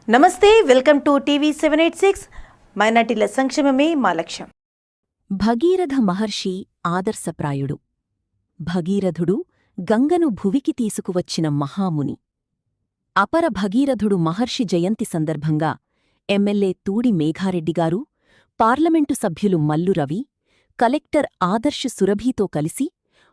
నమస్తే, welcome to TV 786. మైనార్టీల సంక్షేమమే మా లక్ష్యం. భగీరథ మహర్షి ఆదర్శప్రాయుడు. భగీరథుడు గంగను భువికి తీసుకువచ్చిన మహాముని. అపర భగీరథుడు మహర్షి జయంతి సందర్భంగా ఎమ్మెల్యే తూడి మేఘారెడ్డిగారు, పార్లమెంటు సభ్యులు మల్లు రవి, కలెక్టర్ ఆదర్శ్ సురభితో కలిసి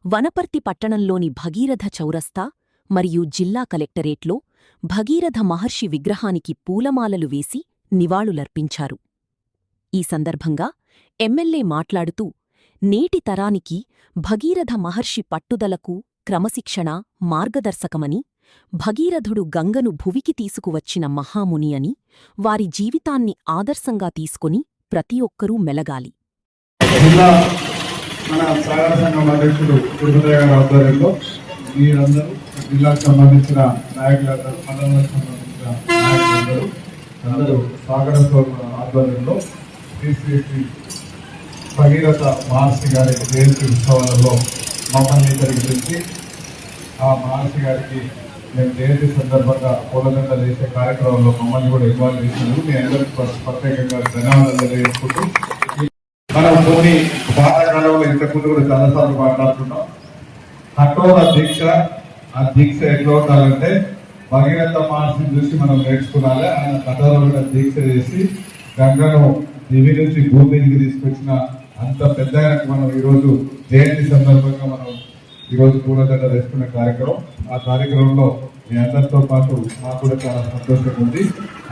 వనపర్తి పట్టణంలోని భగీరథ చౌరస్తా మరియు జిల్లా కలెక్టరేట్లో భగీరథ మహర్షి విగ్రహానికి పూలమాలలు వేసి నివాళులర్పించారు. ఈ సందర్భంగా ఎమ్మెల్యే మాట్లాడుతూ, నేటి తరానికి భగీరథ మహర్షి పట్టుదలకు క్రమశిక్షణ మార్గదర్శకమని, భగీరథుడు గంగను భువికి తీసుకువచ్చిన మహాముని అని, వారి జీవితాన్ని ఆదర్శంగా తీసుకొని ప్రతి ఒక్కరూ మెలగాలి. మీరందరూ జిల్లాకు సంబంధించిన నాయకులందరూ, మండలాలకు సంబంధించిన నాయకులందరూ అందరూ స్వాగత ఆధ్వర్యంలో శ్రీ భగీరథ మహర్షి గారి జయంతి ఉత్సవాలలో మమ్మల్ని జరిగించి ఆ మహర్షి గారికి మేము జయంతి సందర్భంగా పూలదండలు వేసే కార్యక్రమంలో మమ్మల్ని కూడా ఇన్వాల్వ్ చేసినందుకు మీ అందరికీ ప్రత్యేకంగా ధన్యవాదాలు తెలియజేసుకుంటూ, మనం కొన్ని పాతకాలంలో ఇంతకుముందు కూడా చాలాసార్లు మాట్లాడుతున్నాం. కఠోర దీక్ష, ఆ దీక్ష ఎట్లా ఉండాలంటే భగీరథ మహర్షిని చూసి మనం నేర్చుకున్నాలి. ఆయన కఠోరమైన దీక్ష చేసి గంగను దివి నుంచి భూమికి తీసుకొచ్చిన అంత పెద్ద మనం ఈరోజు జయంతి సందర్భంగా మనం ఈరోజు పూలదండ వేసుకునే కార్యక్రమం. ఆ కార్యక్రమంలో మీ అందరితో పాటు నాకు కూడా చాలా సంతోషంగా ఉంది.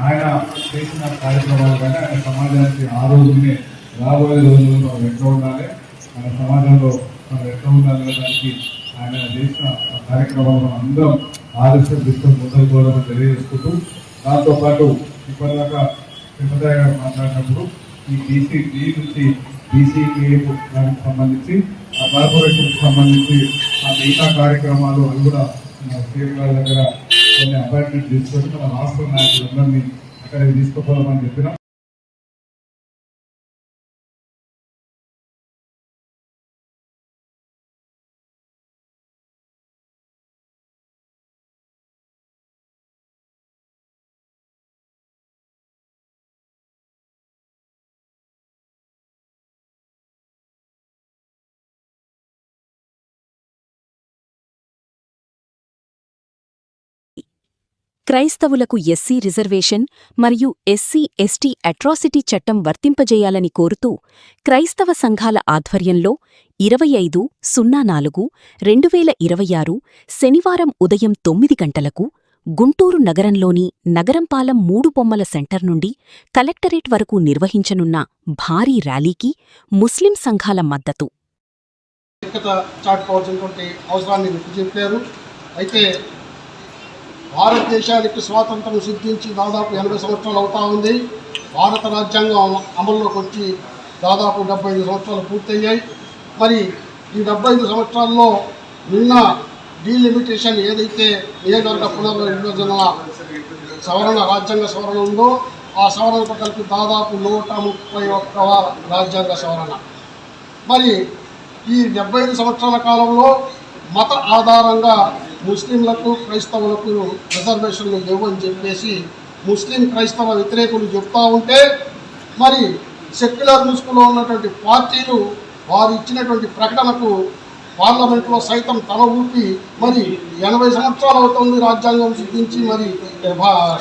ఆయన చేసిన కార్యక్రమాలు కానీ ఆయన సమాజానికి ఆ రోజునే రాబోయే రోజుల్లో మనం ఎట్లా ఉండాలి, మన సమాజంలో మనం ఎట్లా ఉండాలి దానికి ఆయన చేసిన కార్యక్రమాలను అందరం ఆదర్శం తీసుకొని ముందుకు పోవాలని తెలియజేసుకుంటూ, దాంతోపాటు ఇప్పటిదాకా సింహదయ్య గారు మాట్లాడినప్పుడు ఈ బీసీ నుంచి బీసీకేఎఫ్ దానికి సంబంధించి ఆ కార్పొరేషన్కి సంబంధించి ఆ మిగతా కార్యక్రమాలు అవి కూడా సీఎం గారి దగ్గర కొన్ని అపాయింట్మెంట్ తీసుకొని మన రాష్ట్ర నాయకులందరినీ అక్కడికి తీసుకుపోవాలని చెప్పినాం. క్రైస్తవులకు ఎస్సీ రిజర్వేషన్ మరియు ఎస్సీ ఎస్టీ అట్రాసిటీ చట్టం వర్తింపజేయాలని కోరుతూ క్రైస్తవ సంఘాల ఆధ్వర్యంలో 25/04/2026 శనివారం ఉదయం 9 గంటలకు గుంటూరు నగరంలోని నగరంపాలెం 3 బొమ్మల సెంటర్ నుండి కలెక్టరేట్ వరకు నిర్వహించనున్న భారీ ర్యాలీకి ముస్లిం సంఘాల మద్దతు. భారతదేశానికి స్వాతంత్రం సిద్ధించి దాదాపు 80 సంవత్సరాలు అవుతా ఉంది. భారత రాజ్యాంగం అమల్లోకి వచ్చి దాదాపు 75 సంవత్సరాలు పూర్తయ్యాయి. మరి ఈ 75 సంవత్సరాల్లో నిన్న డీలిమిటేషన్ ఏదైతే నియోజకవర్గ పునర్విభజన సవరణ రాజ్యాంగ సవరణ ఉందో ఆ సవరణతో కలిపి దాదాపు 131వ రాజ్యాంగ సవరణ. మరి ఈ 75 సంవత్సరాల కాలంలో మత ఆధారంగా ముస్లింలకు క్రైస్తవులకు రిజర్వేషన్లు లేవని చెప్పేసి ముస్లిం క్రైస్తవ వ్యతిరేకులు చెప్తూ ఉంటే, మరి సెక్యులర్ ముసుగులో ఉన్నటువంటి పార్టీలు వారు ఇచ్చినటువంటి ప్రకటనకు పార్లమెంట్లో సైతం తల ఊపి, మరి 80 సంవత్సరాలు అవుతుంది రాజ్యాంగం సిద్ధించి, మరి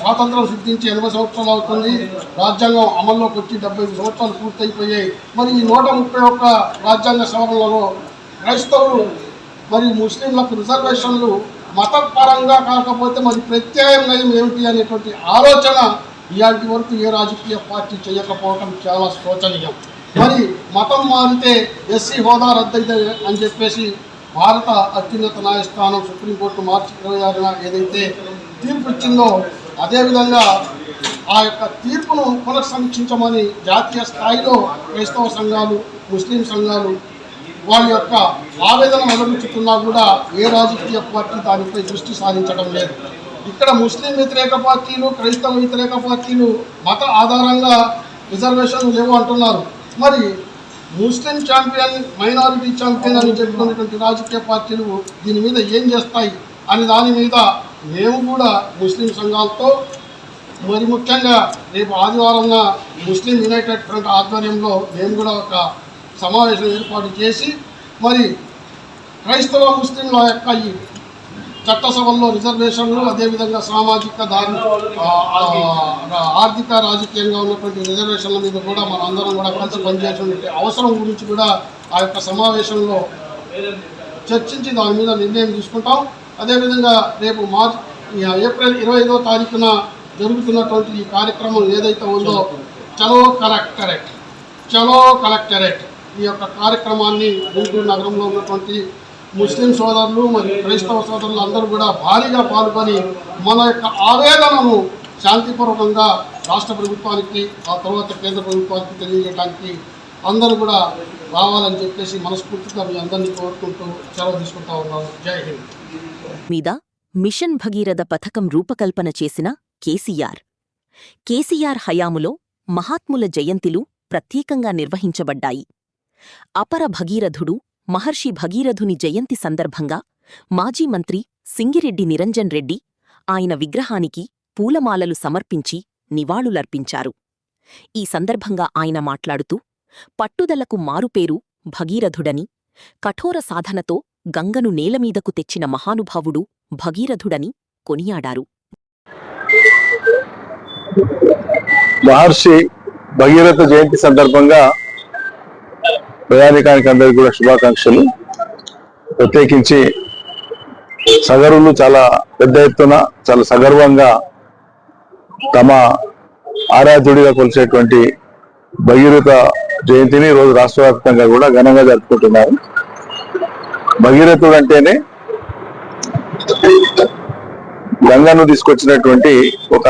స్వాతంత్రం సిద్ధించి 80 సంవత్సరాలు అవుతుంది, రాజ్యాంగం అమల్లోకి వచ్చి 75 సంవత్సరాలు పూర్తయిపోయాయి. మరి ఈ 131 రాజ్యాంగ సవరణలో క్రైస్తవులు మరి ముస్లింలకు రిజర్వేషన్లు మతపరంగా కాకపోతే మరి ప్రత్యామ్నాయం ఏమిటి అనేటువంటి ఆలోచన ఇలాంటి వరకు ఏ రాజకీయ పార్టీ చేయకపోవటం చాలా శోచనీయం. మరి మతం మారితే ఎస్సీ హోదా రద్దయితే అని చెప్పేసి భారత అత్యున్నత న్యాయస్థానం సుప్రీంకోర్టు మార్చి 26న ఏదైతే తీర్పు ఇచ్చిందో, అదేవిధంగా ఆ యొక్క తీర్పును పునఃసమీక్షించమని జాతీయ స్థాయిలో క్రైస్తవ సంఘాలు, ముస్లిం సంఘాలు వాళ్ళ యొక్క ఆవేదన వెలువెత్తుతున్నా కూడా ఏ రాజకీయ పార్టీ దానిపై దృష్టి సారించడం లేదు. ఇక్కడ ముస్లిం వ్యతిరేక పార్టీలు, క్రైస్తవ వ్యతిరేక పార్టీలు మత ఆధారంగా రిజర్వేషన్లు లేవు అంటున్నారు. మరి ముస్లిం ఛాంపియన్, మైనారిటీ ఛాంపియన్ అని చెప్పుకునేటువంటి రాజకీయ పార్టీలు దీని మీద ఏం చేస్తాయి అని దాని మీద మేము కూడా ముస్లిం సంఘాలతో మరి ముఖ్యంగా రేపు ఆదివారంన ముస్లిం యునైటెడ్ ఫ్రంట్ ఆధ్వర్యంలో మేము కూడా ఒక సమావేశం ఏర్పాటు చేసి మరి క్రైస్తవ ముస్లింల యొక్క ఈ చట్టసభల్లో రిజర్వేషన్లు, అదేవిధంగా సామాజిక ఆర్థిక రాజకీయంగా ఉన్నటువంటి రిజర్వేషన్ల మీద కూడా మనం అందరం కూడా కలిసి పనిచేసే అవసరం గురించి కూడా ఆ యొక్క సమావేశంలో చర్చించి దాని మీద నిర్ణయం తీసుకుంటాం. అదేవిధంగా రేపు ఏప్రిల్ 25వ తారీఖున జరుగుతున్నటువంటి ఈ కార్యక్రమం ఏదైతే ఉందో చలో కలెక్టరేట్ ఈ యొక్క కార్యక్రమాన్ని గుంటూరు నగరంలో ఉన్నటువంటి ముస్లిం సోదరులు మరియు క్రైస్తవ సోదరులు అందరూ కూడా భారీగా పాల్గొని మన యొక్క ఆవేదనను శాంతిపూర్వకంగా రాష్ట్ర ప్రభుత్వానికి, ఆ తర్వాత కేంద్ర ప్రభుత్వానికి తెలియజేయడానికి అందరూ కూడా రావాలని చెప్పేసి మనస్ఫూర్తిగా మీ అందరినీ కోరుకుంటూ సెలవు తీసుకుంటా ఉన్నాను. జై హింద్. మీద మిషన్ భగీరథ పథకం రూపకల్పన చేసిన కేసీఆర్ హయాములో మహాత్ముల జయంతిలు ప్రత్యేకంగా నిర్వహించబడ్డాయి. అపర భగీరథుడు మహర్షి భగీరథుని జయంతి సందర్భంగా మాజీ మంత్రి సింగిరెడ్డి నిరంజన్ రెడ్డి ఆయన విగ్రహానికి పూలమాలలు సమర్పించి నివాళులర్పించారు. ఈ సందర్భంగా ఆయన మాట్లాడుతూ పట్టుదలకు మారుపేరు భగీరథుడని, కఠోర సాధనతో గంగను నేలమీదకు తెచ్చిన మహానుభావుడు భగీరథుడని కొనియాడారు. మహర్షి భగీరథ జయంతి సందర్భంగా ప్రయాణికానికి అందరికీ కూడా శుభాకాంక్షలు. ప్రత్యేకించి సగరులు చాలా పెద్ద ఎత్తున చాలా సగర్వంగా తమ ఆరాధ్యుడిగా కొలిసేటువంటి భగీరథ జయంతిని రోజు రాష్ట్ర వ్యాప్తంగా కూడా ఘనంగా జరుపుకుంటున్నారు. భగీరథుడు అంటేనే గంగను తీసుకొచ్చినటువంటి ఒక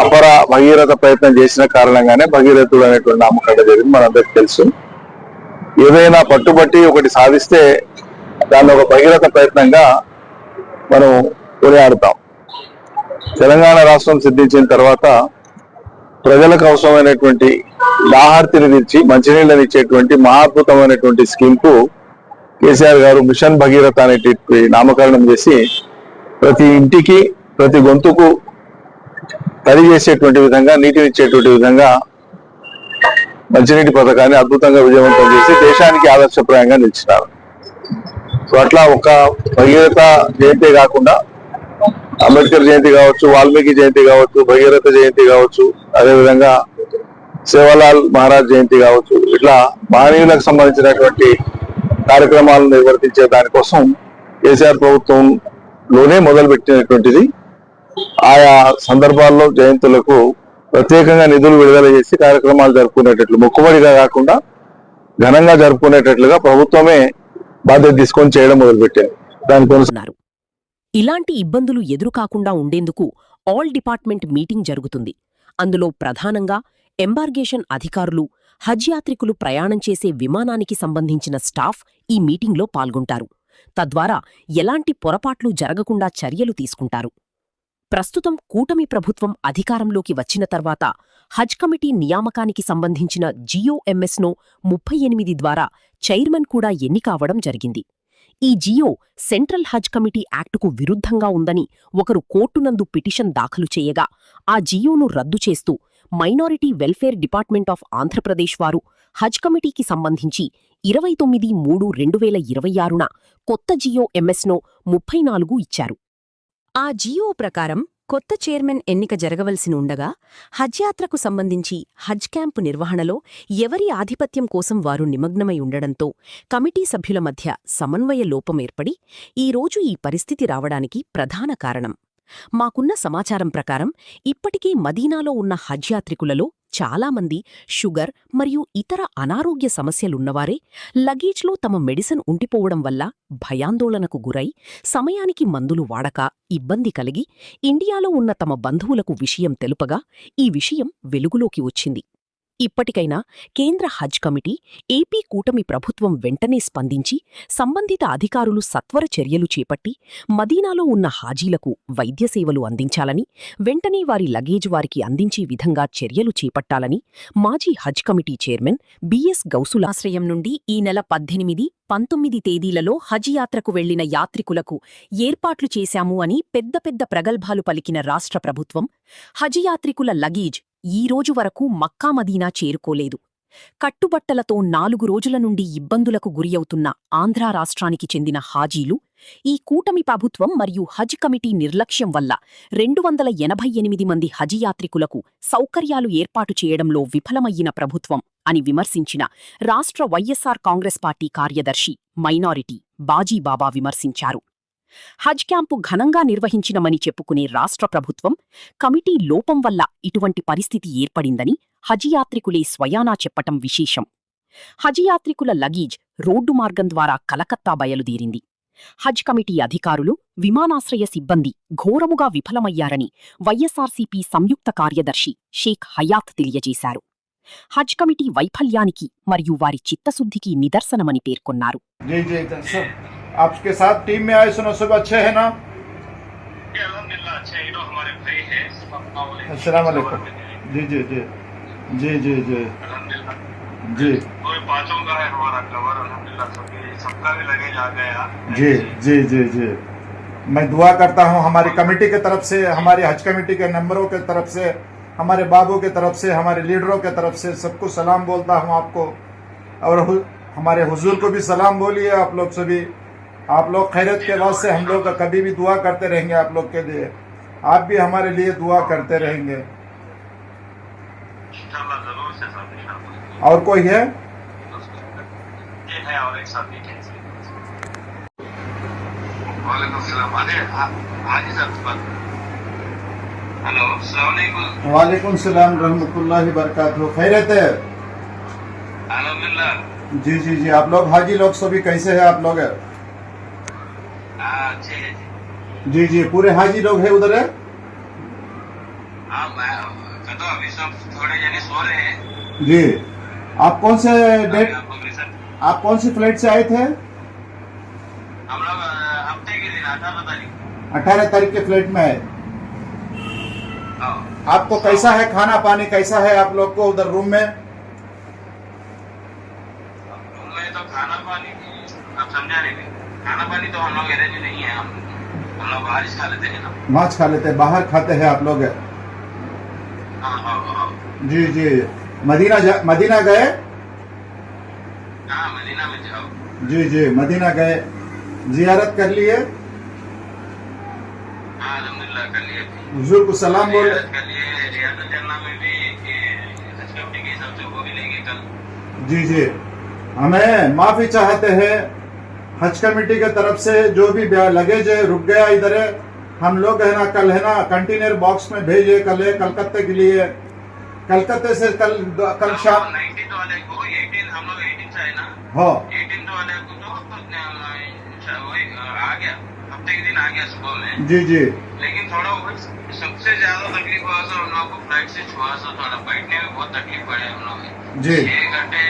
అపర భగీరథ ప్రయత్నం చేసిన కారణంగానే భగీరథుడు అనేటువంటి నామకరణ జరిగింది. మనందరికీ తెలుసు. ఏదైనా పట్టుబట్టి ఒకటి సాధిస్తే దాన్ని ఒక భగీరథ ప్రయత్నంగా మనం కొనియాడుతాం. తెలంగాణ రాష్ట్రం సిద్ధించిన తర్వాత ప్రజలకు అవసరమైనటువంటి దాహార్తిని తీర్చి మంచినీళ్ళని ఇచ్చేటువంటి మహాద్భుతమైనటువంటి స్కీమ్ కు కేసీఆర్ గారు మిషన్ భగీరథ అనేటువంటి నామకరణం చేసి ప్రతి ఇంటికి ప్రతి గొంతుకు తడి చేసేటువంటి విధంగా, నీటిని ఇచ్చేటువంటి విధంగా మంచినీటి పథకాన్ని అద్భుతంగా విజయవంతం చేసి దేశానికి ఆదర్శప్రాయంగా నిలిచినారు. సో అట్లా ఒక భగీరథ జయంతి కాకుండా అంబేద్కర్ జయంతి కావచ్చు, వాల్మీకి జయంతి కావచ్చు, భగీరథ జయంతి కావచ్చు, అదేవిధంగా సేవలాల్ మహారాజ్ జయంతి కావచ్చు, ఇట్లా మహనీయులకు సంబంధించినటువంటి కార్యక్రమాలను నిర్వర్తించే దానికోసం కేసీఆర్ ప్రభుత్వంలోనే మొదలుపెట్టినటువంటిది. ఆయా సందర్భాల్లో జయంతులకు ప్రత్యేకంగా నిధులు విడుదల చేసి కార్యక్రమాలు జరుపుకునేటట్లు, మొక్కుబడిగా కాకుండా ఘనంగా జరుపుకునేటట్లుగా ప్రభుత్వమే బాధ్యత తీసుకొని చేయడం మొదలుపెట్టారు. దానికోసం ఇలాంటి ఇబ్బందులు ఎదురుకాకుండా ఉండేందుకు ఆల్ డిపార్ట్మెంట్ మీటింగ్ జరుగుతుంది. అందులో ప్రధానంగా ఎంబార్గేషన్ అధికారులు, హజ్ యాత్రికులు ప్రయాణం చేసే విమానానికి సంబంధించిన స్టాఫ్ ఈ మీటింగ్లో పాల్గొంటారు. తద్వారా ఎలాంటి పొరపాట్లు జరగకుండా చర్యలు తీసుకుంటారు. ప్రస్తుతం కూటమి ప్రభుత్వం అధికారంలోకి వచ్చిన తర్వాత హజ్ కమిటీ నియామకానికి సంబంధించిన జియోఎంఎస్ను 38 ద్వారా చైర్మన్ కూడా ఎన్నికావడం జరిగింది. ఈ జియో సెంట్రల్ హజ్ కమిటీ యాక్టుకు విరుద్ధంగా ఉందని ఒకరు కోర్టునందు పిటిషన్ దాఖలు చేయగా ఆ జియోను రద్దు చేస్తూ minority welfare department of Andhra Pradesh వారు హజ్ కమిటీకి సంబంధించి 29/3/2026న కొత్త జియోఎంఎస్ను 34 ఇచ్చారు. ఆ జియో ప్రకారం కొత్త చైర్మన్ ఎన్నిక జరగవలసి ఉండగా హజ్ యాత్రకు సంబంధించి హజ్ క్యాంపు నిర్వహణలో ఎవరి ఆధిపత్యం కోసం వారు నిమగ్నమై ఉండడంతో కమిటీ సభ్యుల మధ్య సమన్వయ లోపం ఏర్పడి ఈరోజు ఈ పరిస్థితి రావడానికి ప్రధాన కారణం. మాకున్న సమాచారం ప్రకారం ఇప్పటికే మదీనాలో ఉన్న హజ్ యాత్రికులలో చాలామంది షుగర్ మరియు ఇతర అనారోగ్య సమస్యలున్నవారే లగేజ్లో తమ మెడిసిన్ ఉండిపోవడం వల్ల భయాందోళనకు గురై సమయానికి మందులు వాడక ఇబ్బంది కలిగి ఇండియాలో ఉన్న తమ బంధువులకు విషయం తెలుపగా ఈ విషయం వెలుగులోకి వచ్చింది. ఇప్పటికైనా కేంద్ర హజ్ కమిటీ, ఏపీ కూటమి ప్రభుత్వం వెంటనే స్పందించి సంబంధిత అధికారులు సత్వర చర్యలు చేపట్టి మదీనాలో ఉన్న హాజీలకు వైద్య సేవలు అందించాలని, వెంటనే వారి లగేజ్ వారికి అందించే విధంగా చర్యలు చేపట్టాలని మాజీ హజ్ కమిటీ చైర్మన్ బిఎస్ గౌసులాశ్రయం నుండి ఈ నెల 18, 19 తేదీలలో హజ్ యాత్రకు వెళ్లిన యాత్రికులకు ఏర్పాట్లు చేశాము అని పెద్ద పెద్ద ప్రగల్భాలు పలికిన రాష్ట్ర ప్రభుత్వం హజ్ యాత్రికుల లగేజ్ ఈ రోజు వరకు మక్కా మదీనా చేరుకోలేదు. కట్టుబట్టలతో 4 రోజుల నుండి ఇబ్బందులకు గురియవుతున్న ఆంధ్రా రాష్ట్రానికి చెందిన హాజీలు ఈ కూటమి ప్రభుత్వం మరియు హజ్ కమిటీ నిర్లక్ష్యం వల్ల 288 మంది హజ్ యాత్రికులకు సౌకర్యాలు ఏర్పాటు చేయడంలో విఫలమయ్యిన ప్రభుత్వం అని విమర్శించిన రాష్ట్ర వైఎస్సార్ కాంగ్రెస్ పార్టీ కార్యదర్శి మైనారిటీ బాజీబాబా విమర్శించారు. హజ్ క్యాంపు ఘనంగా నిర్వహించినమని చెప్పుకునే రాష్ట్ర ప్రభుత్వం కమిటీ లోపం వల్ల ఇటువంటి పరిస్థితి ఏర్పడిందని హజ్ యాత్రికులే స్వయానా చెప్పటం విశేషం. హజ్ యాత్రికుల లగేజ్ రోడ్డు మార్గం ద్వారా కలకత్తా బయలుదేరింది. హజ్ కమిటీ అధికారులు, విమానాశ్రయ సిబ్బంది ఘోరముగా విఫలమయ్యారని వైఎస్సార్సీపీ సంయుక్త కార్యదర్శి షేక్ హయాత్ తెలియజేశారు. హజ్ కమిటీ వైఫల్యానికి మరియు వారి చిత్తశుద్ధికి నిదర్శనమని పేర్కొన్నారు. आपके साथ टीम में आए सुनो सब अच्छे हैं ना? अल्हम्दुलिल्लाह अच्छे हैं, ये हमारे भाई हैं। अस्सलाम वालेकुम। जी जी जी जी जी जी अल्हम्दुलिल्लाह जी पूरे पांचों का है हमारा कवर अल्हम्दुलिल्लाह, सबका भी लगेज आ गया। जी जी जी जी मैं दुआ करता हूँ हमारी कमेटी के तरफ से, हमारी हज कमेटी के मेंबरों के तरफ से, हमारे बाबू के तरफ से, हमारे लीडरों के तरफ से सबको सलाम बोलता हूँ आपको, और हमारे हुजूर को भी सलाम बोलिए आप लोग सभी। आप लोग खैरियत के वास्ते हम लोग कभी भी दुआ करते रहेंगे आप लोग के लिए, आप भी हमारे लिए दुआ करते रहेंगे। इंशाल्लाह जरूर से सब इंशाल्लाह। और कोई है? ये है और एक साथी है। वालेकुम सलाम। हाजी साहब, हेलो अस्सलाम वालेकुम। वालेकुम सलाम रहमतुल्लाहि बरकातहू। खैरियत है? अल्हम्दुलिल्लाह। जी जी जी आप लोग हाजी लोग सभी कैसे हैं आप लोग? अच्छे हैं जी जी पूरे हाजी लोग हैं उधर है? हाँ मैं तो अभी सब थोड़े जने सो रहे हैं। जी आप कौन से डेट, हम आप कौन सी फ्लाइट से आए थे? लोग हफ्ते के दिन 18 तारीख। 18 तारीख के फ्लाइट में आए। हाँ। आपको कैसा है खाना पानी, कैसा है आप लोग को उधर रूम में? मैं तो खाना पानी आप समझा नहीं, खाना पानी तो हम लोग अरेंज नहीं है, हम लोग बाहर ही खा लेते हैं ना। मांस खा लेते हैं, बाहर खाते हैं आप लोग? हाँ हाँ हाँ। जी जी मदीना गए? हाँ मदीना में जाओ। जी जी मदीना गए, जियारत कर लिए? हाँ अल्हम्दुलिल्लाह कर लिए। हुजूर को सलाम बोल। कर लिए, रियादुल जन्नह में भी हज कमेटी के हिसाब से वो भी लेंगे कल। जी जी हमें माफी चाहते हैं हज कमेटी के तरफ से, जो भी लगेज रुक गया इधर है, हम लोग है ना कल है ना कंटेनर बॉक्स में भेजे कल है कलकत्ते के लिए, कलकत्ते से कल शाम 19 वाले को 18 हम लोग 18 से है ना। हो 18 वाले को तो वही आ गया, हफ्ते के दिन आ गया सुबह में। जी जी लेकिन थोड़ा सबसे ज्यादा तकलीफ हुआ सो हम लोग को फ्लाइट से छुआ सो, थोड़ा बैठने में बहुत तकलीफ पड़े हम लोग। जी 6 घंटे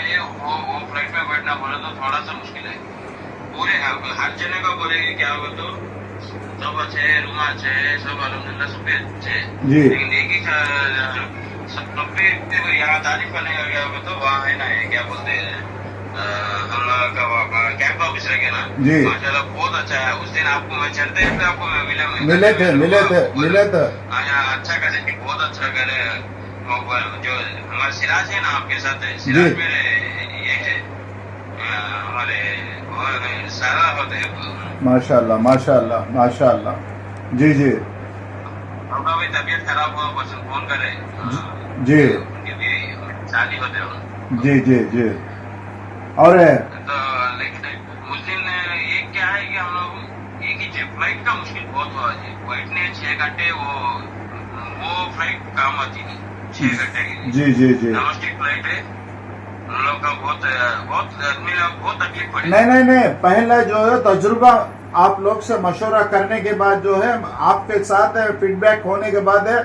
वो फ्लाइट में बैठना बोले तो थोड़ा सा मुश्किल है। पूरे हर जने को बोलेंगे क्या होगा तो सब अच्छे है, रूम अच्छे है, सब अल्हम्दुलिल्लाह सब अच्छे है। जी लेकिन एक ही सब पे यहाँ तारीफ करने का क्या होगा तो वहाँ है ना, क्या बोलते हैं हम लोग का कैंप ऑफिस रखे ना। जी माशाल्लाह बहुत अच्छा है। उस दिन आपको मैं चलते पे आपको मिले थे अच्छा करे, बहुत अच्छा करे। जो हमारे सिराज है ना आपके साथ है, सिराज में ये है हमारे सारा होते हैं। माशाल्लाह माशाल्लाह माशाल्लाह। जी जी उनका भी तबीयत खराब हुआ, बस फोन करे। जी उनकी भी शादी होते हो। जी जी जी और तो लेकिन उस दिन ये क्या है कि हम लोग एक ही फ्लाइट का मुश्किल बहुत हुआ जी। बैठने 6 घंटे वो फ्लाइट काम आती नहीं 6 घंटे की। जी जी जी डोमेस्टिक फ्लाइट है, हम लोग का बहुत आदमी लोग बहुत तकलीफ पड़ी। नहीं पहले जो है तजुर्बा आप लोग से मशवरा करने के बाद जो है आपके साथ फीडबैक होने के बाद है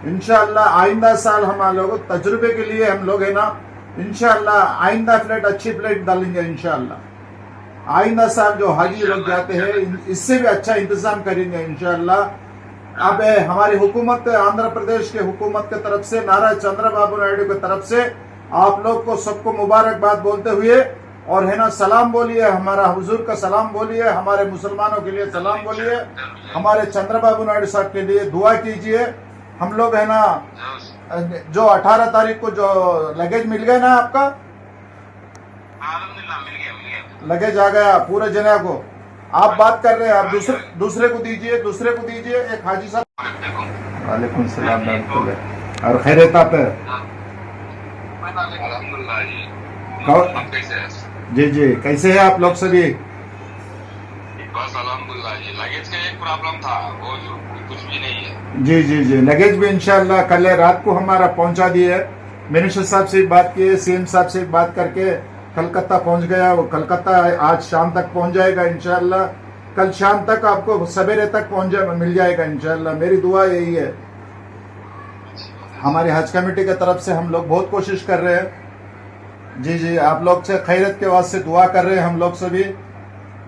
इंशाअल्लाह आइंदा साल हम लोग तजुर्बे के लिए हम लोग है ना इंशाअल्लाह आइंदा फ्लाइट अच्छी फ्लाइट डालेंगे इंशाअल्लाह। आइंदा साल जो हाजी लोग जाते हैं इससे भी अच्छा इंतजाम करेंगे इंशाअल्लाह। अब हमारी हुकूमत आंध्र प्रदेश के हुकूमत की तरफ से नारा चंद्रबाबू नायडू की तरफ से आप लोग को सबको मुबारकबाद बोलते हुए और है ना सलाम बोलिए, हमारा हुजूर का सलाम बोलिए, हमारे मुसलमानों के लिए सलाम बोलिए, हमारे चंद्रबाबू नायडू साहब के लिए दुआ कीजिए। हम लोग है ना जो 18 तारीख को जो लगेज मिल गया ना आपका, अल्हम्दुलिल्लाह मिल गया लगेज आ गया पूरे जना को। आप बात कर रहे हैं, आप दूसरे को दीजिए एक हाजी साहब। वालेकुम सलाम रहमतुल्लाह और खैरियत आप है? अल्हम्दुलिल्लाह जी। कौन- आप कैसे हैं? जी कैसे हैं आप लोग सभी? बस अल्हम्दुलिल्लाह जी। लगेज का एक प्रॉब्लम था, वो जो कुछ भी नहीं है। जी लगेज भी इंशाल्लाह कल रात को हमारा पहुंचा दिए। मिनिस्टर साहब से बात किए, सीएम साहब से बात करके कलकत्ता पहुंच गया। वो कलकत्ता आज शाम तक पहुंच जाएगा इंशाल्लाह। कल शाम तक आपको सवेरे तक मिल जाएगा इंशाल्लाह। मेरी दुआ यही है। हमारी हज कमेटी की तरफ से हम लोग बहुत कोशिश कर रहे हैं। जी आप लोग से खैरत के वास्ते दुआ कर रहे हैं हम लोग सभी।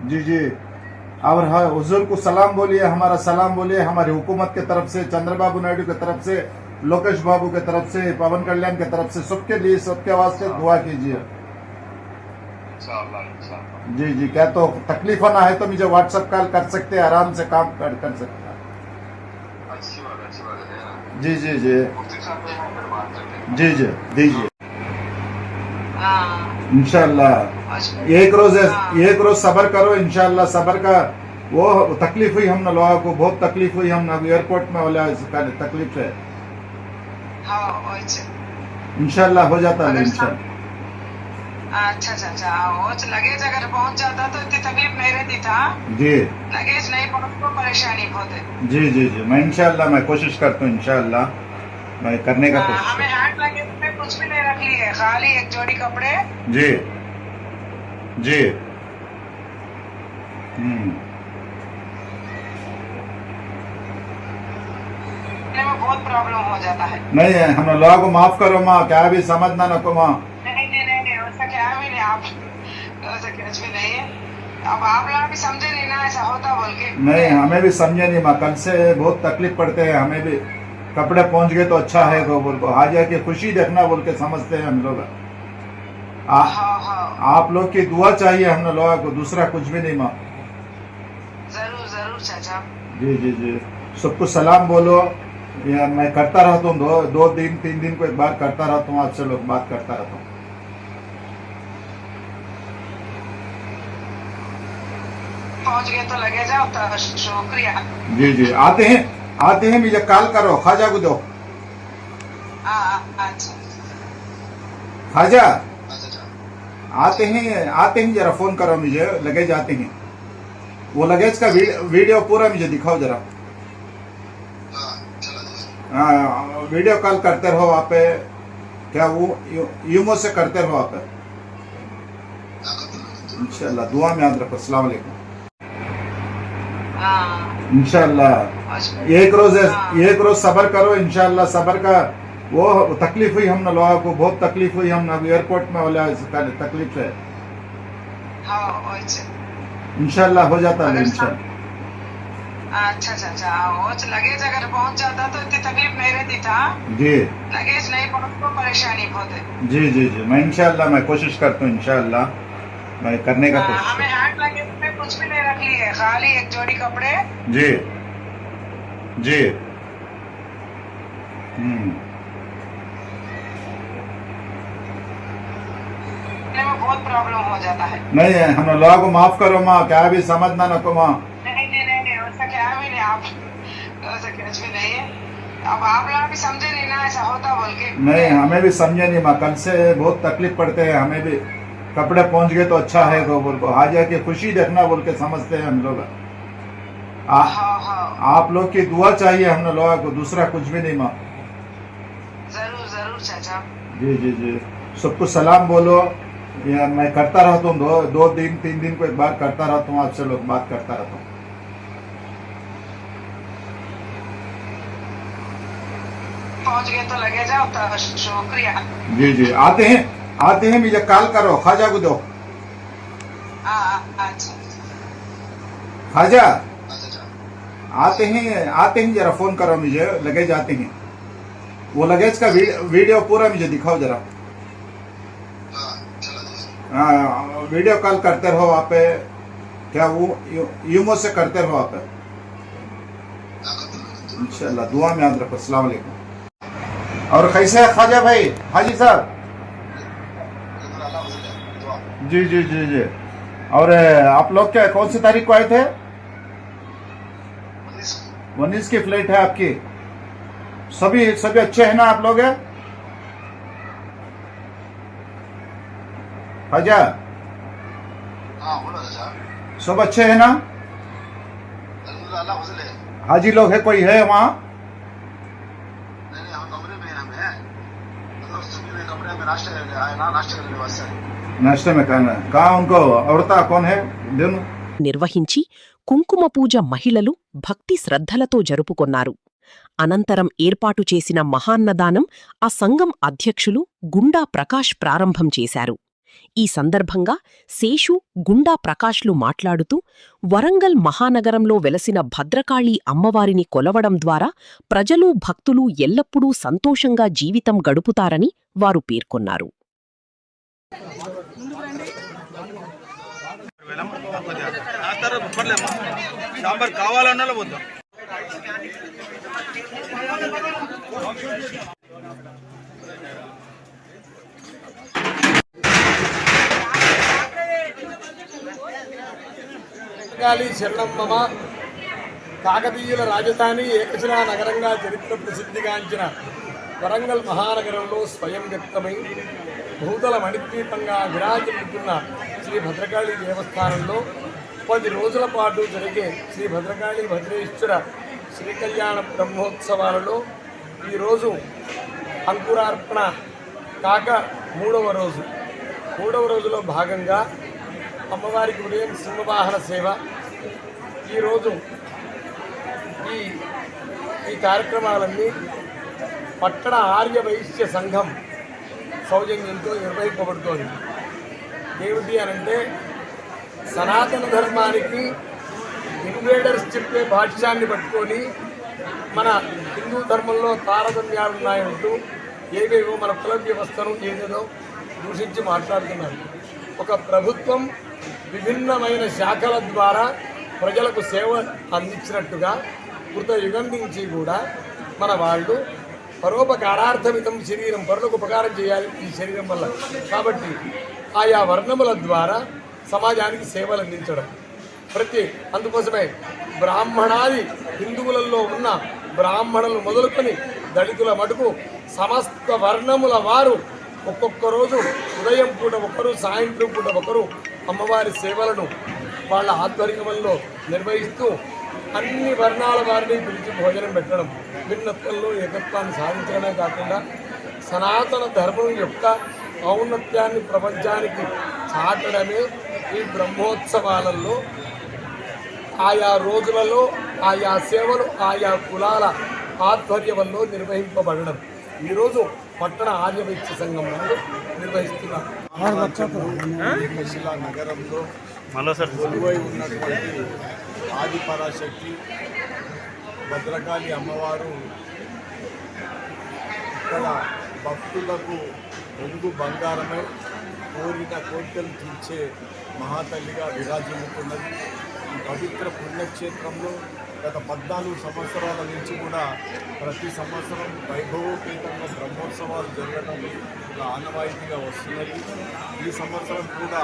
जी और हुजूर को सलाम बोलिए, हमारा सलाम बोलिए, हमारी हुकूमत की तरफ से, चंद्रबाबू नायडू की तरफ से, लोकेश बाबू की तरफ से, पवन कल्याण की तरफ से, सबके लिए सबके वास्ते दुआ कीजिए। इंशाअल्लाह। जी क्या तो तकलीफ होना है तो मुझे व्हाट्सएप कॉल कर सकते हैं, आराम से काम कर सकते हैं। अच्छी बात है। जी मुफ्ती साहब से फिर बात करते हैं। जी दीजिए इंशाल्लाह। एक रोज सबर करो इंशाल्लाह। सबर का वो तकलीफ हुई हम लोगों को, बहुत तकलीफ हुई हम एयरपोर्ट में वाला तकलीफ है। इंशाल्लाह हो जाता है इंशाल्लाह। अच्छा वो लगेज अगर पहुंच जाता तो इतनी तकलीफ नहीं रहती था। जी लगेज नहीं पहुंच तो परेशानी बहुत है। जी मैं इंशाल्लाह मैं कोशिश करता हूँ इंशाल्लाह मैं करने का कोशिश हमें हैंड लगेज में कुछ भी नहीं रख ली है, खाली एक जोड़ी कपड़े। जी में बहुत प्रॉब्लम हो जाता है। नहीं हम लोगों को माफ करो माँ, क्या भी समझना नको माँ। नहीं वैसा क्या भी नहीं, आप वैसा कुछ भी नहीं है। अब आप लोग भी समझे नहीं ना ऐसा होता बोल के। नहीं हमें भी समझे नहीं माँ, कल से बहुत तकलीफ पड़ते हैं हमें भी। कपड़े पहुंच गए तो अच्छा है तो बोल को हाजिया की खुशी देखना बोल के समझते हैं हम लोग। आप लोग की दुआ चाहिए हम लोगों को, दूसरा कुछ भी नहीं माँ। जरूर चाचा। जी सबको सलाम बोलो। या मैं करता रहता हूँ, 2 दिन 3 दिन को एक बार करता रहता हूँ, आपसे लोग बात करता रहता हूँ। पहुंच गए तो लगे जाओ तो शुक्रिया। जी आते हैं मुझे कॉल करो, खाजा को दो। अच्छा खाजा आते हैं जरा फोन करो मुझे, लगेज आते हैं। वो लगेज का वीडियो पूरा मुझे दिखाओ जरा। वीडियो कॉल करते रहो आप, क्या वो यूमो से करते रहो आप इंशाल्लाह। दुआ में याद रखो। अस्सलाम वालेकुम। इंशाल्लाह एक रोज सबर करो इंशाल्लाह। सबर का वो तकलीफ हुई हम लोगों को, बहुत तकलीफ हुई हम एयरपोर्ट में वाला तकलीफ है। इंशाल्लाह हो जाता है इंशाल्लाह। अच्छा वो लगेज अगर पहुंच जाता तो इतनी तकलीफ नहीं रहती था। जी लगेज नहीं पहुंच तो परेशानी बहुत है। जी मैं इंशाल्लाह मैं कोशिश करता हूँ इंशाल्लाह मैं करने का कोशिश। हमें हैंड लगेज में कुछ भी नहीं रख ली है, खाली एक जोड़ी कपड़े। जी में बहुत प्रॉब्लम हो जाता है। नहीं हम लोगों को माफ करो माँ, क्या भी समझना नको माँ। नहीं वैसा क्या भी नहीं, आप वैसा कुछ भी नहीं है। अब आप लोग भी समझे नहीं ना ऐसा होता बोल के। नहीं हमें भी समझे नहीं माँ, कल से बहुत तकलीफ पड़ते हैं हमें भी। कपड़े पहुंच गए तो अच्छा है तो बोल को हाजिया की खुशी देखना बोल के समझते हैं हम लोग। आप लोग की दुआ चाहिए हम लोगों को, दूसरा कुछ भी नहीं माँ। जरूर चाचा। जी सबको सलाम बोलो। या मैं करता रहता हूँ, 2 दिन 3 दिन को एक बार करता रहता हूँ, आपसे लोग बात करता रहता हूँ। पहुंच गए तो लगेगा तो शुक्रिया। जी जी, आते हैं मुझे कॉल करो, ख्वाजा को दो। अच्छा ख्वाजा आते हैं जरा फोन करो मुझे, लगेज आते हैं। वो लगेज का वीडियो पूरा मुझे दिखाओ जरा। हाँ, वीडियो कॉल करते रहो आप, क्या वो यूमो से करते रहो आप, इंशाल्लाह। दुआ में याद रखो। अस्सलाम वालेकुम। और कैसे है ख्वाजा भाई, हाजी साहब? जी जी जी जी। और आप लोग क्या कौन सी तारीख को आए थे? 19 की फ्लाइट है आपकी। सभी अच्छे हैं ना आप लोग? ख्वाजा सब अच्छे हैं ना? हाजी लोग है, कोई है वहाँ? नाश्ते में कहाँ उनको औरता कौन है दोनों? నిర్వహించి కుంకుమ పూజ మహిళలు భక్తి శ్రద్ధలతో జరుపుకొన్నారు. అనంతరం ఏర్పాటు చేసిన మహాన్నదానం ఆ సంఘం అధ్యక్షులు గుండా ప్రకాష్ ప్రారంభం చేశారు. ఈ సందర్భంగా శేషు, గుండా ప్రకాష్లు మాట్లాడుతూ వరంగల్ మహానగరంలో వెలసిన భద్రకాళీ అమ్మవారిని కొలవడం ద్వారా ప్రజలు, భక్తులు ఎల్లప్పుడూ సంతోషంగా జీవితం గడుపుతారని వారు పేర్కొన్నారు. సాంబార్ కావాలన్నా వద్దాం. శరణమ్మ కాకతీయుల రాజధాని ఏకశిలా నగరంగా చరిత్ర ప్రసిద్ధిగాంచిన వరంగల్ మహానగరంలో స్వయం వ్యక్తమై భూతల మణిద్వీపంగా విరాజిల్లుతున్న శ్రీ భద్రకాళి దేవస్థానంలో 10 రోజుల పాటు జరిగే శ్రీ భద్రకాళి భద్రేశ్వర శ్రీ కళ్యాణ బ్రహ్మోత్సవాలలో ఈరోజు అంకురార్పణ కాక మూడవ రోజులో భాగంగా అమ్మవారికి ఉదయం సింహవాహన సేవ, ఈరోజు ఈ కార్యక్రమాలన్నీ పట్టణ ఆర్య వైశ్య సంఘం సౌజన్యంతో నిర్వహింపబడుతోంది. ఏమిటి అనంటే సనాతన ధర్మానికి ఇన్వేడర్స్ చెప్పే భాష్యాన్ని పట్టుకొని మన హిందూ ధర్మంలో తారతమ్యాలు ఉన్నాయంటూ ఏవేవో మన కుల వ్యవస్థను ఏదేదో దూషించి మాట్లాడుతున్నారు. ఒక ప్రభుత్వం విభిన్నమైన శాఖల ద్వారా ప్రజలకు సేవ అందించినట్టుగా కృతయుగం నుంచి కూడా మన వాళ్ళు పరోపకారార్థమితం శరీరం, పరులకు ఉపకారం చేయాలి ఈ శరీరం వల్ల. కాబట్టి ఆయా వర్ణముల ద్వారా సమాజానికి సేవలు అందించడం అందుకోసమే బ్రాహ్మణాది హిందువులలో ఉన్న బ్రాహ్మణులు మొదలుకొని దళితుల మటుకు సమస్త వర్ణముల వారు ఒక్కొక్క రోజు ఉదయం పూట ఒకరు, సాయంత్రం పూట ఒకరు అమ్మవారి సేవలను వాళ్ళ ఆధ్వర్యంలో నిర్వహిస్తూ అన్ని వర్ణాల వారిని పిలిచి భోజనం పెట్టడం, భిన్నత్వంలో ఏకత్వాన్ని సాధించడమే కాకుండా సనాతన ధర్మం యొక్క ఔన్నత్యాన్ని ప్రపంచానికి చాటడమే ఈ బ్రహ్మోత్సవాలలో ఆయా రోజులలో ఆయా సేవలు ఆయా కులాల ఆధ్వర్యంలో నిర్వహింపబడడం ఈరోజు పట్టణ ఆర్యవైశ్య సంఘం వాళ్ళు నిర్వహిస్తున్నారు. ఏకశిలా నగరంలో కొలువై ఉన్నటువంటి ఆదిపరాశక్తి భద్రకాళి అమ్మవారు ఇక్కడ భక్తులకు ఒంగు బంగారమై కోరిన కోరికలు తీర్చే మహాతల్లిగా విరాజిల్లుతున్నది. ఈ పవిత్ర పుణ్యక్షేత్రంలో గత 14 సంవత్సరాల నుంచి కూడా ప్రతి సంవత్సరం వైభవోపేతంగా బ్రహ్మోత్సవాలు జరగడం ఒక ఆనవాయితీగా వస్తున్నది. ఈ సంవత్సరం కూడా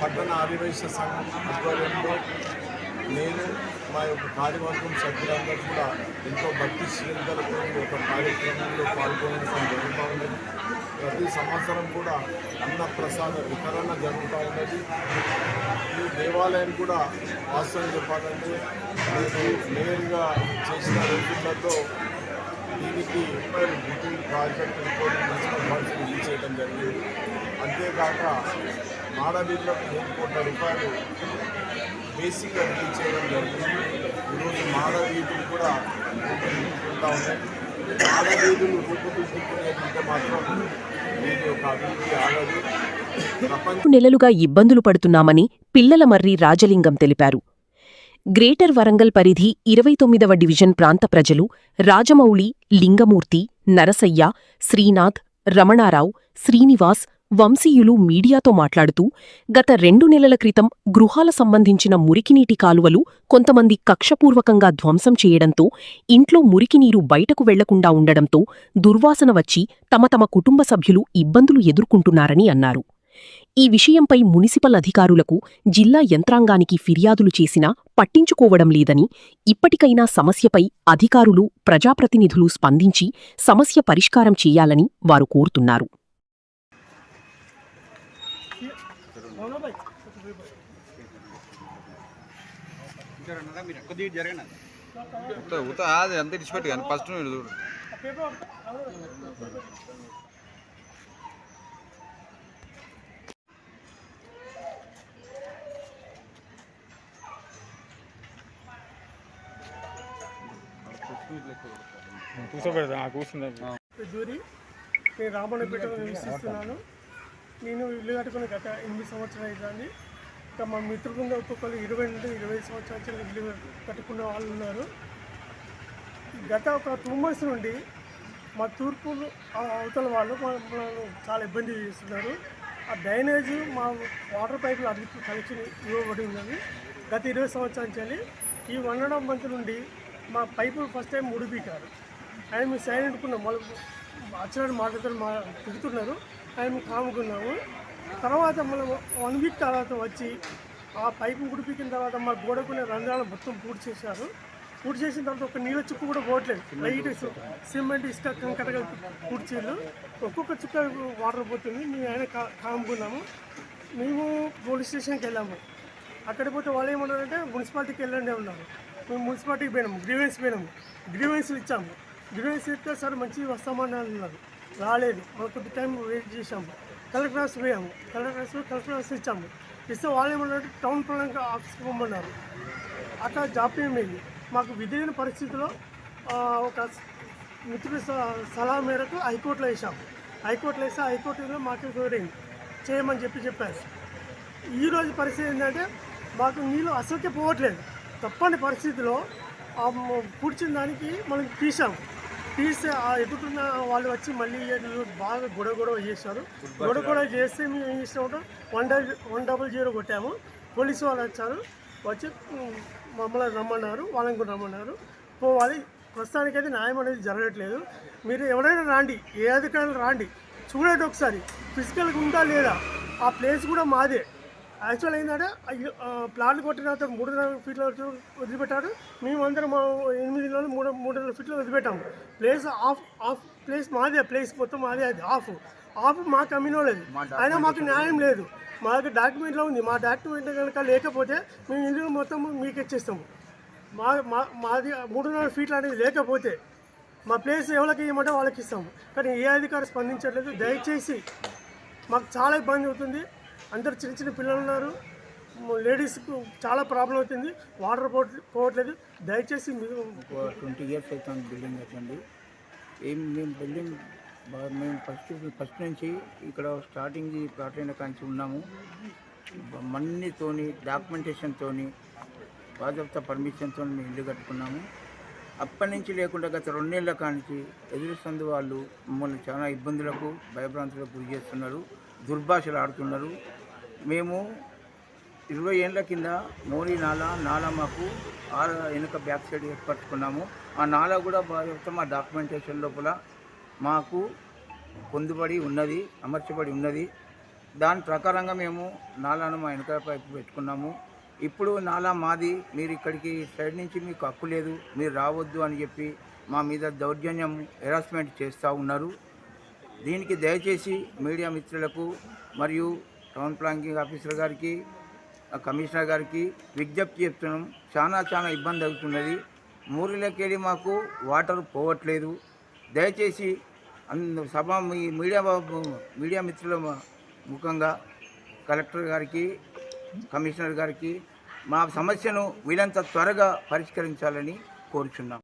పట్టణ ఆర్యవైశ్య సంఘం ఆధ్వర్యంలో నేను మా యొక్క కార్యవర్గం సభ్యులందరూ కూడా ఎంతో భక్తి శ్రద్ధలతో ఒక కార్యక్రమంలో పాల్గొనడం జరుగుతూ ఉన్నది. ప్రతి సంవత్సరం కూడా అన్నప్రసాద వితరణ జరుగుతూ ఉన్నది. ఈ దేవాలయం కూడా వాస్తవం చెప్పాలంటే నేను నేరుగా చేసిన రోజులతో దీనికి booking project municipal funds release చేయడం జరిగింది. అంతేకాక మాడవీళ్ళకు 3 కోట్ల రూపాయలు బేసిక్గా రిలీజ్ చేయడం జరిగింది. ఈరోజు మాడవీధులు కూడా ఉంటా ఉన్నాయి. చాలా వీధులు రూపుదిద్దుకునేదంటే మాత్రం దీని యొక్క అభివృద్ధి ఆగదు. ప్రపంచ నెలలుగా ఇబ్బందులు పడుతున్నామని పిల్లలమర్రి రాజలింగం తెలిపారు. గ్రేటర్ వరంగల్ పరిధి 29వ డివిజన్ ప్రాంత ప్రజలు రాజమౌళి, లింగమూర్తి, నరసయ్య, శ్రీనాథ్, రమణారావు, శ్రీనివాస్, వంశీయులు మీడియాతో మాట్లాడుతూ గత 2 నెలల క్రితం గృహాల సంబంధించిన మురికినీటి కాలువలు కొంతమంది కక్షపూర్వకంగా ధ్వంసం చేయడంతో ఇంట్లో మురికినీరు బయటకు వెళ్లకుండా ఉండడంతో దుర్వాసన వచ్చి తమ తమ కుటుంబ సభ్యులు ఇబ్బందులు ఎదుర్కొంటున్నారని అన్నారు. ఈ విషయంపై మునిసిపల్ అధికారులకు, జిల్లా యంత్రాంగానికి ఫిర్యాదులు చేసినా పట్టించుకోవడం లేదని, ఇప్పటికైనా సమస్యపై అధికారులు, ప్రజాప్రతినిధులు స్పందించి సమస్య పరిష్కారం చేయాలని వారు కోరుతున్నారు. అంతే ఇచ్చిపెట్టు కానీ ఫస్ట్ చూడు. జూరి నేను రామన్నపేటలో నివసిస్తున్నాను. నేను ఇల్లు కట్టుకుని గత 8 సంవత్సరాలు అవుతుంది. ఇంకా మా మిత్రులు ఒక్కొక్కరు 20 నుండి 25 సంవత్సరాల ఇల్లు కట్టుకున్న వాళ్ళు ఉన్నారు. గత ఒక 2 months నుండి మా తూర్పు అవతల వాళ్ళు మనల్ని చాలా ఇబ్బంది చేస్తున్నారు. ఆ డ్రైనేజ్ మా వాటర్ పైపులు అభివృద్ధి కనెక్షన్ ఇవ్వబడి ఉన్నది. గత 20 సంవత్సరాల నుంచి ఈ 1.5 month నుండి మా పైపులు ఫస్ట్ టైం ముడిపీకారు. ఆయన మేము సైలెంట్కున్నాం, మళ్ళీ అచ్చనాడు మాట్లాడుతూ తిరుగుతున్నారు. ఆయన మేము కాముకున్నాము. తర్వాత మళ్ళీ 1 week తర్వాత వచ్చి ఆ పైపు ముడిపీకిన తర్వాత మా గోడకునే రంధ్రాలు మొత్తం పూర్తి చేశారు. పూర్తి చేసిన తర్వాత ఒక నీళ్ళ చుక్క కూడా పోవట్లేదు. లైట్ సిమెంట్ ఇసుక కంకరగా పూర్తి చేయలేదు. ఒక్కొక్క చుక్క వాటర్ పోతుంది. మేము ఆయన కాముకున్నాము. మేము పోలీస్ స్టేషన్కి వెళ్ళాము. అక్కడికి పోతే వాళ్ళు ఏమన్నారంటే మున్సిపాలిటీకి వెళ్ళండి ఉన్నారు. మేము మున్సిపాలిటీకి పోయినాము, గ్రీవెన్స్లు ఇచ్చాము. గ్రీవెన్స్ ఇస్తే సార్ మంచి వస్తామని అన్నారు. రాలేదు. మనం కొద్ది టైం వెయిట్ చేసాము. కలెక్టర్ ఆఫీస్ పోయాము. కలెక్టర్ ఆఫీస్ ఇచ్చాము. ఇస్తే వాళ్ళు ఏమన్నారంటే టౌన్ ప్లానింగ్ ఆఫీస్కి పొమ్మన్నారు. అట్లా జాప్యం అయింది. మాకు విధిలేని పరిస్థితిలో ఒక మిత్రుడి సలహా మేరకు హైకోర్టులో వేసాము. హైకోర్టులో వేస్తే హైకోర్టులో మాకు ఫేవరైంది చేయమని చెప్పారు. ఈరోజు పరిస్థితి ఏంటంటే మాకు నీళ్ళు అసలుకే పోవట్లేదు. తప్పని పరిస్థితిలో పూడ్చిన దానికి మనం తీసాము. తీస్తే ఆ ఎదుగుతున్న వాళ్ళు వచ్చి మళ్ళీ బాగా గొడవ చేశారు. గొడవ చేస్తే మేము ఏం చేసినామంటే 100 కొట్టాము. పోలీసు వాళ్ళు వచ్చారు. వచ్చి మమ్మల్ని రమ్మన్నారు, వాళ్ళని కూడా రమ్మన్నారు. పోవాలి. ప్రస్తుతానికైతే న్యాయం అనేది జరగట్లేదు. మీరు ఎవరైనా రాండి, ఏ అధికారులు రాండి, చూడండి ఒకసారి ఫిజికల్గా ఉందా లేదా. ఆ ప్లేస్ కూడా మాదే. యాక్చువల్ ఏంటంటే ప్లాట్లు కొట్టిన తర్వాత 300 feet వదిలిపెట్టారు. మేమందరం 8 నెలలు 300 feet వదిలిపెట్టాము. ప్లేస్ ఆఫ్ ప్లేస్ మాదే. ప్లేస్ మొత్తం మాదే. అది ఆఫ్ మాకు అమ్మినోలేదు. అయినా మాకు న్యాయం లేదు. మాకు డాక్యుమెంట్లో ఉంది. మా డాక్యుమెంట్ కనుక లేకపోతే మేము ఇల్లు మొత్తం మీకు ఇచ్చేస్తాము. మాది 300 feet అనేది లేకపోతే మా ప్లేస్ ఎవరికి ఇవ్వమంటే వాళ్ళకి ఇస్తాము. కానీ ఏ అధికారి స్పందించట్లేదు. దయచేసి మాకు చాలా ఇబ్బంది అవుతుంది. అందరు చిన్న పిల్లలు ఉన్నారు. లేడీస్కు చాలా ప్రాబ్లం అవుతుంది. వాటర్ పోవట్లేదు. దయచేసి మీరు 20 years అవుతుంది బిల్డింగ్ కట్టండి. మేము బిల్డింగ్ మేము ఫస్ట్ నుంచి ఇక్కడ స్టార్టింగ్ ప్లాట్ అయిన కాంచి ఉన్నాము. మన్నీతోని డాక్యుమెంటేషన్తోని బాధ్యత పర్మిషన్తో మేము ఇల్లు కట్టుకున్నాము. అప్పటి నుంచి లేకుండా గత 2 నెలల కాంచి ఎదురుసందు వాళ్ళు మమ్మల్ని చాలా ఇబ్బందులకు, భయభ్రాంతులకు గురి చేస్తున్నారు. దుర్భాషలు ఆడుతున్నారు. మేము 20 ఏళ్ల కింద మోరీ నాలా మాకు వెనుక బ్యాక్ సైడ్ ఏర్పరచుకున్నాము. ఆ నాలా కూడా మా డాక్యుమెంటేషన్ లోపల మాకు పొందుబడి ఉన్నది, అమర్చబడి ఉన్నది. దాని ప్రకారంగా మేము నాలాను మా వెనుక పైపు పెట్టుకున్నాము. ఇప్పుడు నాలా మాది, మీరు ఇక్కడికి సైడ్ నుంచి మీకు హక్కు లేదు, మీరు రావద్దు అని చెప్పి మా మీద దౌర్జన్యం, హెరాస్మెంట్ చేస్తూ ఉన్నారు. దీనికి దయచేసి మీడియా మిత్రులకు మరియు టౌన్ ప్లానింగ్ ఆఫీసర్ గారికి, కమిషనర్ గారికి విజ్ఞప్తి చెప్తున్నాం. చాలా ఇబ్బంది అవుతున్నది. మూరిలోకి వెళ్ళి మాకు వాటర్ పోవట్లేదు. దయచేసి మీడియా మిత్రుల ముఖంగా కలెక్టర్ గారికి, కమిషనర్ గారికి మా సమస్యను వీలంత త్వరగా పరిష్కరించాలని కోరుచున్నాం.